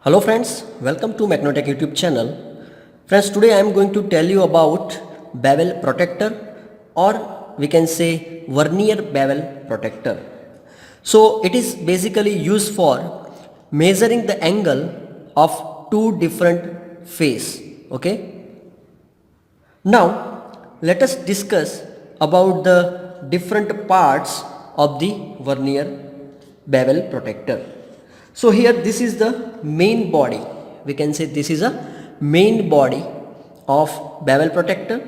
Hello friends, welcome to Metrology YouTube channel. Friends, today I am going to tell you about bevel protector, or we can say vernier bevel protector. So it is basically used for measuring the angle of two different face. Okay. Now let us discuss about the different parts of the vernier bevel protector. So here this is the main body. We can say this is a main body of bevel protector.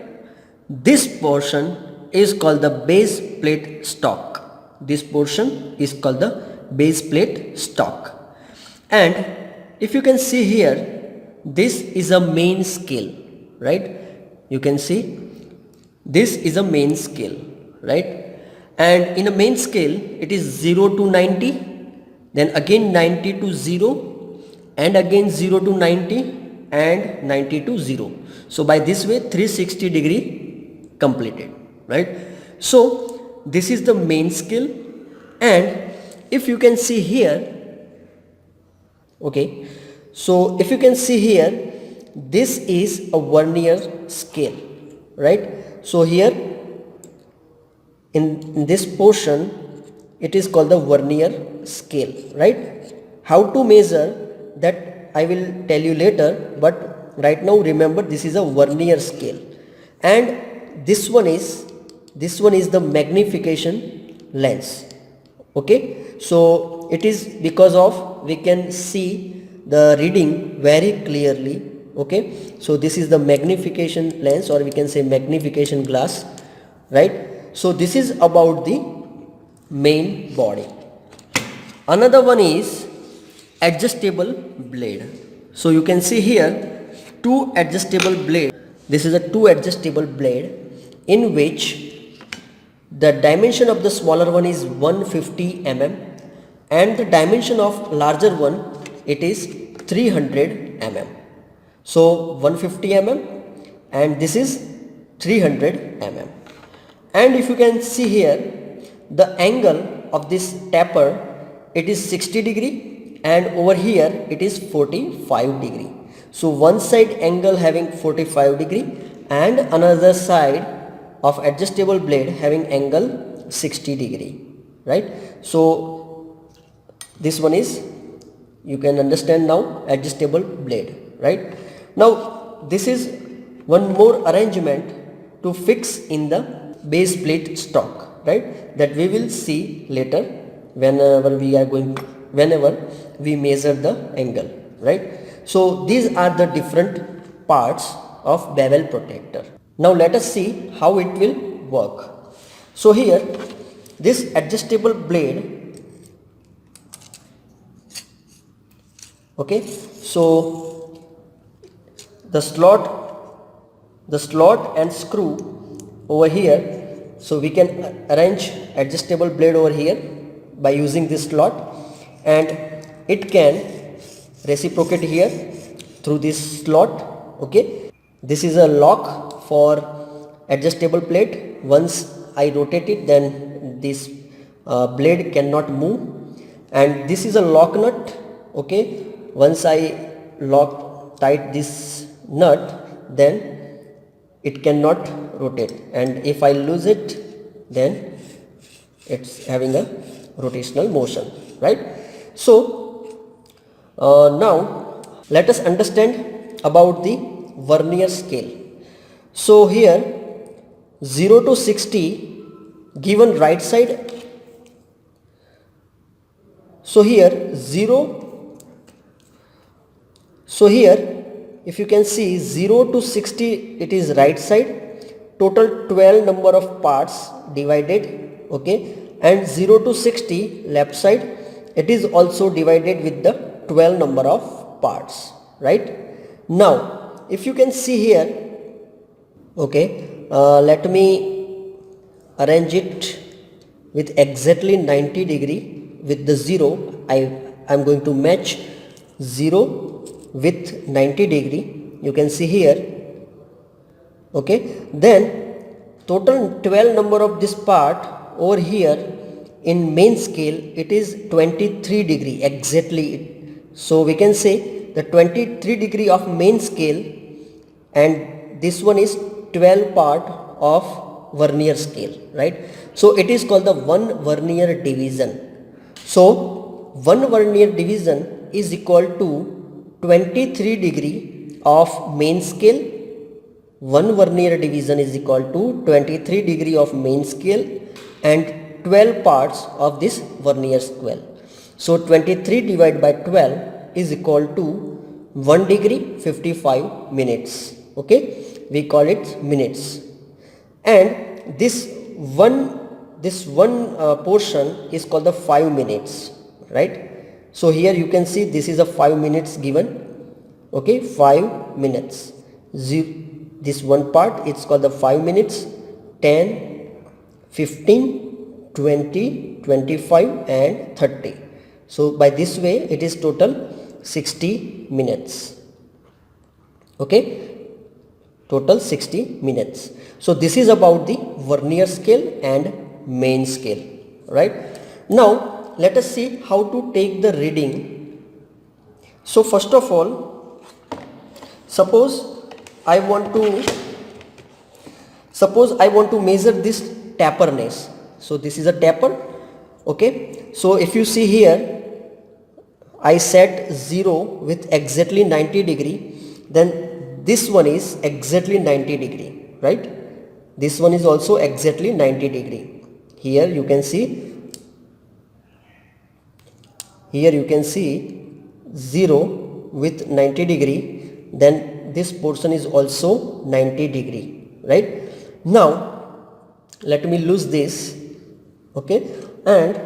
This portion is called the base plate stock. This portion is called the base plate stock. And if you can see here, this is a main scale, right? You can see this is a main scale, right? And in a main scale, it is 0 to 90. Then again 90 to 0, and again 0 to 90, and 90 to 0. So by this way 360 degree completed, right? So this is the main scale. And if you can see here, okay, so if you can see here, this is a vernier scale, right? So here in this portion, it is called the vernier scale, right? How to measure that I will tell you later, but right now remember this is a vernier scale. And this one is the magnification lens. Okay, so it is because of we can see the reading very clearly. Okay, so this is the magnification lens, or we can say magnification glass, right? So this is about the main body. Another one is adjustable blade. So you can see here two adjustable blade. This is a two adjustable blade in which the dimension of the smaller one is 150 mm and the dimension of larger one, it is 300 mm. So 150 mm and this is 300 mm. And if you can see here, the angle of this taper, it is 60 degree, and over here it is 45 degree. So one side angle having 45 degree and another side of adjustable blade having angle 60 degree, right? So this one is, you can understand now, adjustable blade, right? Now this is one more arrangement to fix in the base plate stock, right? That we will see later whenever we measure the angle, right? So these are the different parts of bevel protector. Now let us see how it will work. So here this adjustable blade, okay, so the slot and screw over here. So we can arrange adjustable blade over here by using this slot, and it can reciprocate here through this slot. Okay, this is a lock for adjustable plate. Once I rotate it, then this blade cannot move, and this is a lock nut. Okay, once I lock tight this nut, then it cannot rotate, and if I lose it, then it's having a rotational motion, right? So now let us understand about the vernier scale. So here 0 to 60 given right side. So here 0, so here if you can see 0 to 60, it is right side, total 12 number of parts divided, okay, and 0 to 60 left side, it is also divided with the 12 number of parts, right? Now if you can see here, okay, let me arrange it with exactly 90 degree with the 0. I am going to match 0 with 90 degree. You can see here, okay, then total 12 number of this part over here in main scale, it is 23 degree exactly. So we can say the 23 degree of main scale, and this one is 12 part of vernier scale, right? So it is called the one vernier division. So one vernier division is equal to 23 degree of main scale. One vernier division is equal to 23 degree of main scale and 12 parts of this vernier scale. So 23 divided by 12 is equal to 1 degree 55 minutes. Okay, we call it minutes. And this one portion is called the 5 minutes, right? So here you can see this is a 5 minutes given. Okay, 5 minutes. This one part it's called the 5 minutes, 10, 15, 20, 25 and 30. So by this way it is total 60 minutes. Okay, total 60 minutes. So this is about the vernier scale and main scale, right? Now let us see how to take the reading. So first of all, suppose I want to measure this taperness. So this is a taper. Okay, so if you see here, I set 0 with exactly 90 degree, then this one is exactly 90 degree, right? This one is also exactly 90 degree. Here you can see 0 with 90 degree, then this portion is also 90 degree, right? Now let me lose this. Okay, and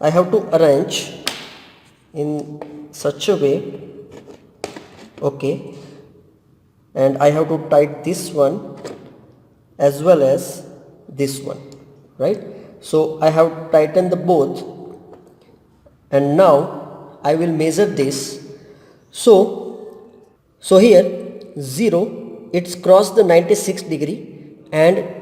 I have to arrange in such a way. Okay, and I have to tighten this one as well as this one, right? So I have tightened the both, and now I will measure this. So here 0, it's crossed the 96 degree and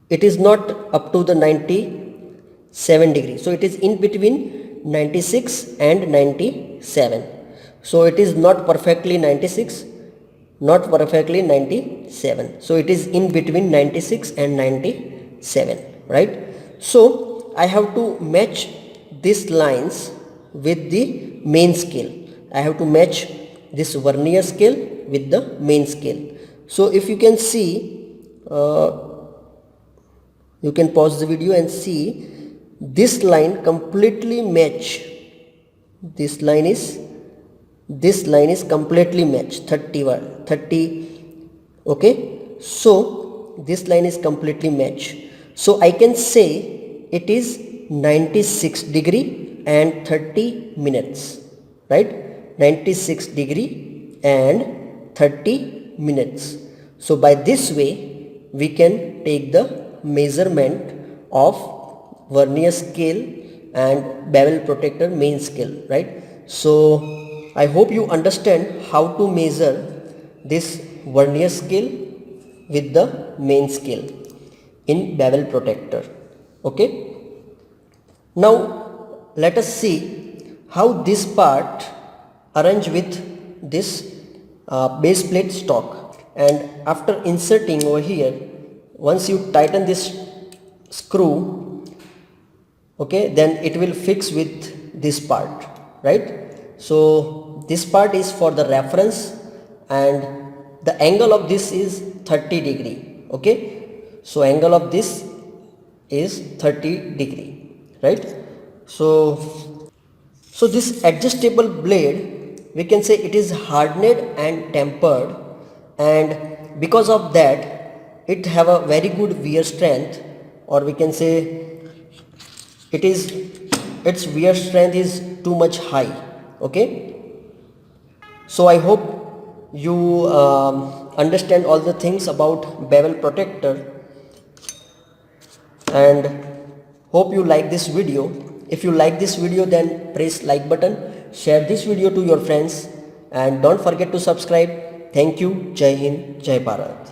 it is not up to the 97 degree. So it is in between 96 and 97. So it is not perfectly 96, not perfectly 97. So it is in between 96 and 97, right? So I have to match these lines with the main scale. I have to match this vernier scale with the main scale. So if you can see, you can pause the video and see this line completely match. This line is completely matched, 30. Okay, so this line is completely matched. So I can say it is 96 degree and 30 minutes, right? 96 degree and 30 minutes. So by this way we can take the measurement of vernier scale and bevel protractor main scale, right? So I hope you understand how to measure this vernier scale with the main scale in bevel protractor. Okay, now let us see how this part arrange with this base plate stock. And after inserting over here, once you tighten this screw, okay, then it will fix with this part, right? So this part is for the reference and the angle of this is 30 degree. Okay, so angle of this is 30 degree, right? So this adjustable blade, we can say it is hardened and tempered, and because of that it have a very good wear strength, or we can say its wear strength is too much high. Okay, so I hope you understand all the things about bevel protractor, and hope you like this video. If you like this video, then press like button, share this video to your friends, and don't forget to subscribe. Thank you. Jai Hind, Jai Bharat.